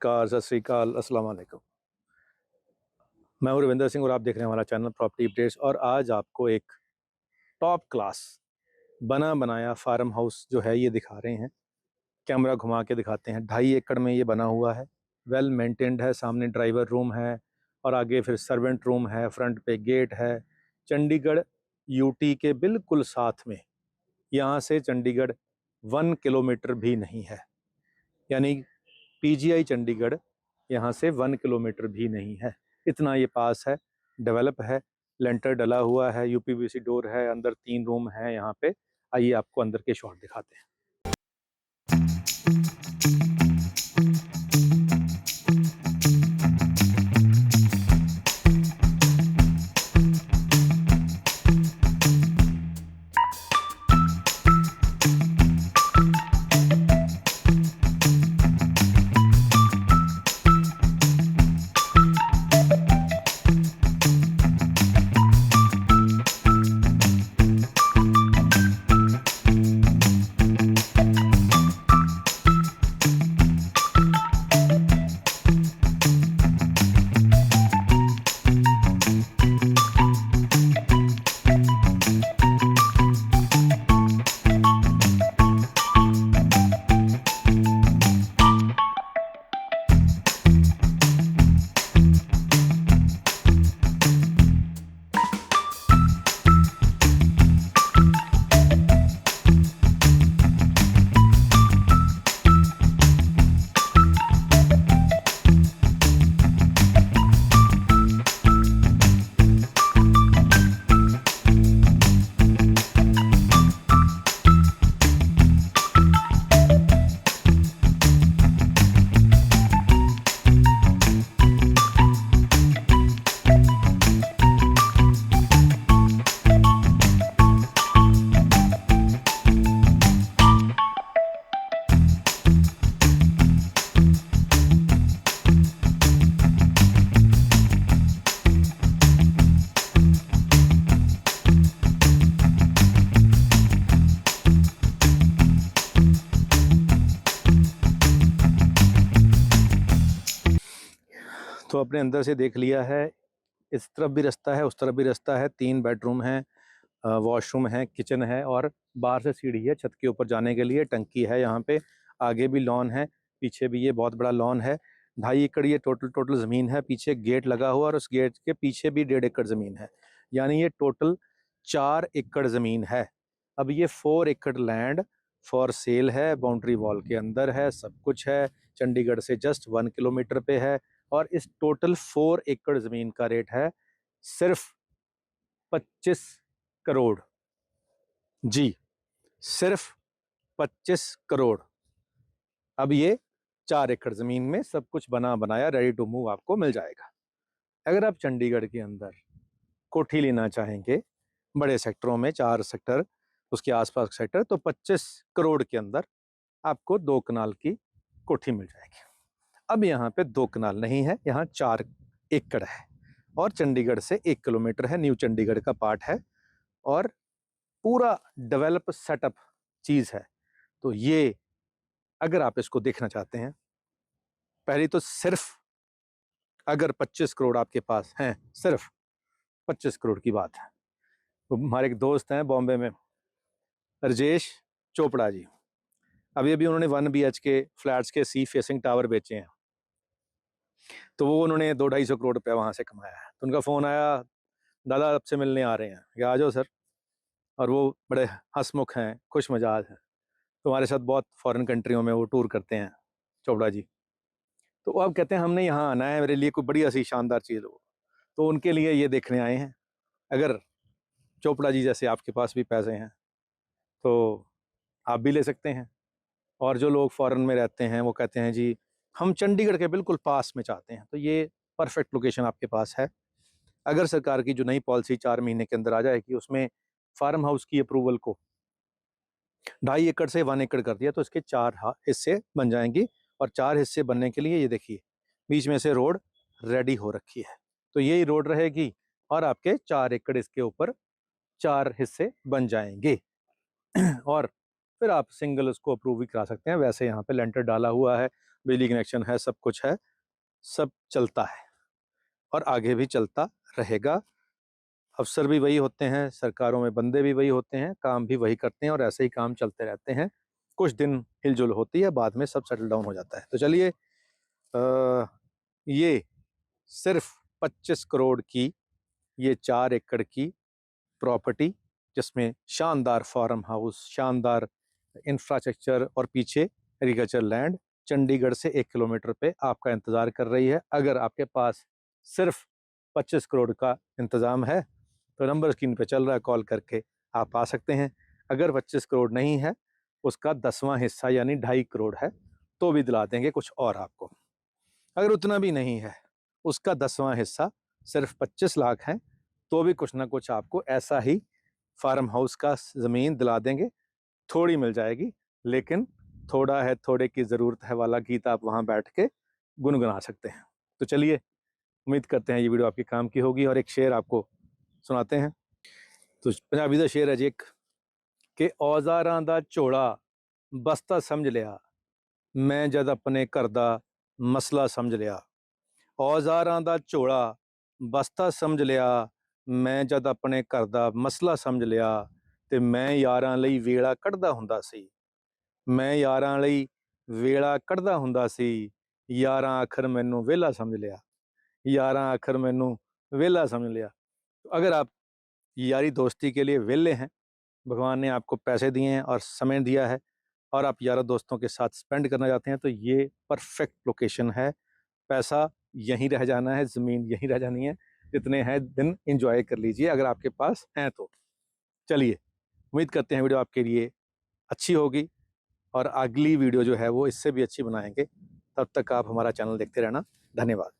नमस्कार, सत श्री अकाल, अस्सलाम वालेकुम। मैं हूँ रविंदर सिंह और आप देख रहे हैं हमारा चैनल प्रॉपर्टी अपडेट्स। और आज आपको एक टॉप क्लास बना बनाया फार्म हाउस जो है ये दिखा रहे हैं। कैमरा घुमा के दिखाते हैं। 2.5 एकड़ में ये बना हुआ है, वेल मेंटेन्ड है। सामने ड्राइवर रूम है और आगे फिर सर्वेंट रूम है, फ्रंट पे गेट है। चंडीगढ़ यूटी के बिल्कुल साथ में, यहाँ से चंडीगढ़ 1 किलोमीटर भी नहीं है, यानी पीजीआई चंडीगढ़ यहाँ से 1 किलोमीटर भी नहीं है, इतना ये पास है। डेवलप है, लेंटर डला हुआ है, यूपीवीसी डोर है, अंदर 3 रूम है यहाँ पे। आइए आपको अंदर के शॉट दिखाते हैं। तो अपने अंदर से देख लिया है। इस तरफ भी रास्ता है, उस तरफ भी रास्ता है। 3 बेडरूम हैं, वॉशरूम है, किचन है और बाहर से सीढ़ी है छत के ऊपर जाने के लिए। टंकी है यहाँ पे, आगे भी लॉन है, पीछे भी ये बहुत बड़ा लॉन है। 2.5 एकड़ ये टोटल ज़मीन है। पीछे गेट लगा हुआ और उस गेट के पीछे भी 1.5 एकड़ ज़मीन है, यानी ये टोटल 4 एकड़ ज़मीन है। अब ये 4 एकड़ लैंड फॉर सेल है, बाउंड्री वॉल के अंदर है, सब कुछ है। चंडीगढ़ से जस्ट 1 किलोमीटर पे है और इस टोटल 4 एकड़ ज़मीन का रेट है सिर्फ 25 करोड़। जी, सिर्फ 25 करोड़। अब ये 4 एकड़ ज़मीन में सब कुछ बना बनाया रेडी टू मूव आपको मिल जाएगा। अगर आप चंडीगढ़ के अंदर कोठी लेना चाहेंगे, बड़े सेक्टरों में 4 सेक्टर, उसके आसपास सेक्टर, तो 25 करोड़ के अंदर आपको 2 कनाल की कोठी मिल जाएगी। अब यहाँ पे 2 कनाल नहीं है, यहाँ 4 एकड़ है और चंडीगढ़ से 1 किलोमीटर है। न्यू चंडीगढ़ का पार्ट है और पूरा डेवलप सेटअप चीज़ है। तो ये अगर आप इसको देखना चाहते हैं, पहली तो सिर्फ अगर 25 करोड़ आपके पास हैं, सिर्फ 25 करोड़ की बात है। तो हमारे एक दोस्त हैं बॉम्बे में, राजेश चोपड़ा जी, अभी अभी उन्होंने 1 BHK फ्लैट्स के सी फेसिंग टावर बेचे हैं। तो वो उन्होंने 200-250 करोड़ रुपया वहाँ से कमाया है। तो उनका फ़ोन आया, दादा आपसे मिलने आ रहे हैं, या आ जाओ सर। और वो बड़े हंसमुख हैं, खुश मिजाज हैं। तो हमारे साथ बहुत फॉरेन कंट्रियों में वो टूर करते हैं चोपड़ा जी। तो वो अब कहते हैं हमने यहाँ आना है, मेरे लिए कोई बढ़िया सी शानदार चीज़ हो। तो उनके लिए ये देखने आए हैं। अगर चोपड़ा जी जैसे आपके पास भी पैसे हैं तो आप भी ले सकते हैं। और जो लोग फॉरेन में रहते हैं वो कहते हैं जी हम चंडीगढ़ के बिल्कुल पास में चाहते हैं, तो ये परफेक्ट लोकेशन आपके पास है। अगर सरकार की जो नई पॉलिसी 4 महीने के अंदर आ जाएगी, उसमें फार्म हाउस की अप्रूवल को 2.5 एकड़ से 1 एकड़ कर दिया, तो इसके 4 हिस्से बन जाएंगी। और 4 हिस्से बनने के लिए ये देखिए बीच में से रोड रेडी हो रखी है। तो यही रोड रहेगी और आपके 4 एकड़ इसके ऊपर 4 हिस्से बन जाएंगे। और फिर आप सिंगल उसको अप्रूव भी करा सकते हैं। वैसे यहाँ पे लेंटर डाला हुआ है, बिजली कनेक्शन है, सब कुछ है, सब चलता है और आगे भी चलता रहेगा। अफ़सर भी वही होते हैं, सरकारों में बंदे भी वही होते हैं, काम भी वही करते हैं और ऐसे ही काम चलते रहते हैं। कुछ दिन हिल-जुल होती है, बाद में सब सेटल डाउन हो जाता है। तो चलिए ये सिर्फ़ 25 करोड़ की ये 4 एकड़ की प्रॉपर्टी, जिसमें शानदार फार्म हाउस, शानदार इंफ्रास्ट्रक्चर और पीछे एग्रीकल्चर लैंड चंडीगढ़ से 1 किलोमीटर पे आपका इंतज़ार कर रही है। अगर आपके पास सिर्फ़ 25 करोड़ का इंतज़ाम है, तो नंबर स्क्रीन पे चल रहा है, कॉल करके आप आ सकते हैं। अगर 25 करोड़ नहीं है, उसका 10वां हिस्सा यानी 2.5 करोड़ है, तो भी दिला देंगे कुछ और आपको। अगर उतना भी नहीं है, उसका 10वां हिस्सा सिर्फ 25 लाख है, तो भी कुछ ना कुछ आपको ऐसा ही फार्म हाउस का ज़मीन दिला देंगे। थोड़ी मिल जाएगी, लेकिन थोड़ा है थोड़े की ज़रूरत है वाला गीत आप वहाँ बैठ के गुनगुना सकते हैं। तो चलिए, उम्मीद करते हैं ये वीडियो आपके काम की होगी और एक शेर आपको सुनाते हैं। तो पंजाबी दा शेर है जी एक, कि औज़ारां दा झोला बस्ता समझ लिया, मैं जद अपने घर दा मसला समझ लिया। औज़ारां दा झोला बस्ता समझ लिया, मैं जद अपने घर दा मसला समझ लिया, ते मैं यारां लई वेला कढ़दा हुंदा सी। मैं यारां लई वेला कढ़दा हुंदा सी, यारां आखर मैनू वेला समझ लिया। यारां आखर मैनू वेला समझ लिया। तो अगर आप यारी दोस्ती के लिए वेले हैं, भगवान ने आपको पैसे दिए हैं और समय दिया है और आप यारों दोस्तों के साथ स्पेंड करना चाहते हैं, तो ये परफेक्ट लोकेशन है। पैसा यहीं रह जाना है, ज़मीन यहीं रह जानी है, जितने हैं दिन एंजॉय कर लीजिए अगर आपके पास हैं तो। चलिए, उम्मीद करते हैं वीडियो आपके लिए अच्छी होगी और अगली वीडियो जो है वो इससे भी अच्छी बनाएँगे। तब तक आप हमारा चैनल देखते रहना। धन्यवाद।